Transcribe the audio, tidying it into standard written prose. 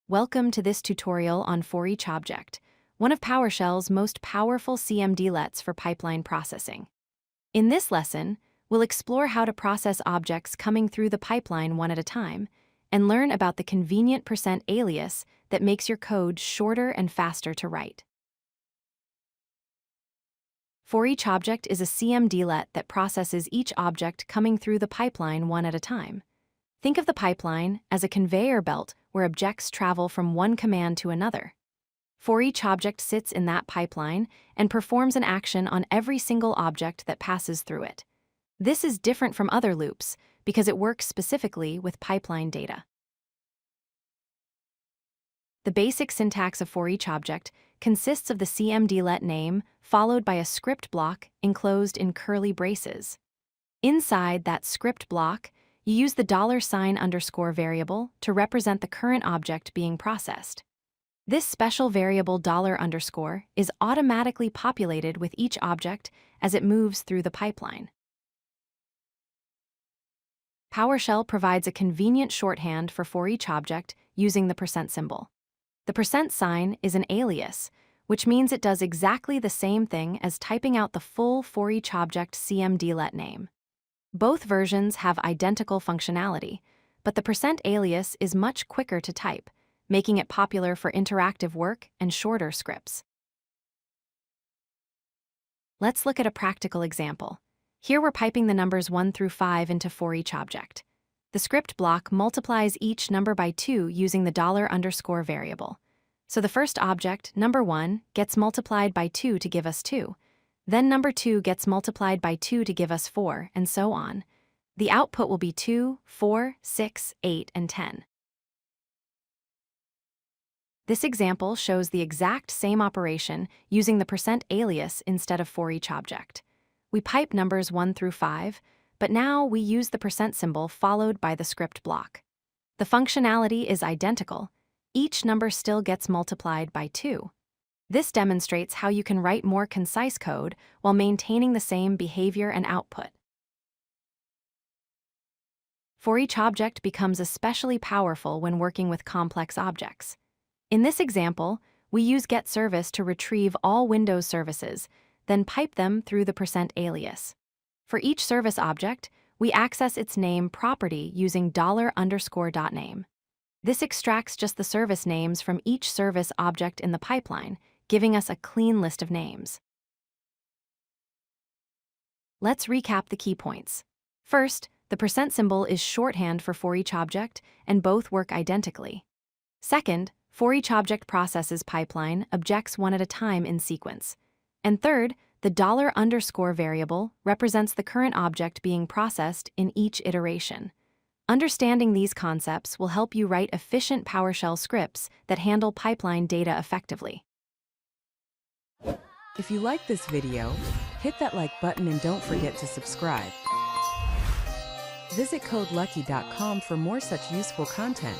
Welcome to this tutorial on ForEach-Object, one of PowerShell's most powerful cmdlets for pipeline processing. In this lesson, we'll explore how to process objects coming through the pipeline one at a time, and learn about the convenient %alias that makes your code shorter and faster to write. ForEach-Object is a cmdlet that processes each object coming through the pipeline one at a time. Think of the pipeline as a conveyor belt where objects travel from one command to another. ForEach-Object sits in that pipeline and performs an action on every single object that passes through it. This is different from other loops because it works specifically with pipeline data. The basic syntax of ForEach-Object consists of the cmdlet name followed by a script block enclosed in curly braces. Inside that script block, you use the $_ variable to represent the current object being processed. This special variable $_ is automatically populated with each object as it moves through the pipeline. PowerShell provides a convenient shorthand for ForEach-Object using the %symbol. The % is an alias, which means it does exactly the same thing as typing out the full ForEach-Object cmdlet name. Both versions have identical functionality, but the %alias is much quicker to type, making it popular for interactive work and shorter scripts. Let's look at a practical example. Here we're piping the numbers 1 through 5 into ForEach-Object. The script block multiplies each number by 2 using the $_ variable. So the first object, number 1, gets multiplied by 2 to give us 2. Then number 2 gets multiplied by 2 to give us 4, and so on. The output will be 2, 4, 6, 8, and 10. This example shows the exact same operation using the %alias instead of ForEach-Object. We pipe numbers 1 through 5, but now we use the % followed by the script block. The functionality is identical. Each number still gets multiplied by 2. This demonstrates how you can write more concise code while maintaining the same behavior and output. ForEach-Object becomes especially powerful when working with complex objects. In this example, we use getService to retrieve all Windows services, then pipe them through the %alias. For each service object, we access its name property using $_.name. This extracts just the service names from each service object in the pipeline, giving us a clean list of names. Let's recap the key points. First, the % is shorthand for ForEach-Object, and both work identically. Second, ForEach-Object processes pipeline objects one at a time in sequence. And third, the $_ variable represents the current object being processed in each iteration. Understanding these concepts will help you write efficient PowerShell scripts that handle pipeline data effectively. If you like this video, hit that like button and don't forget to subscribe. Visit codelucky.com for more such useful content.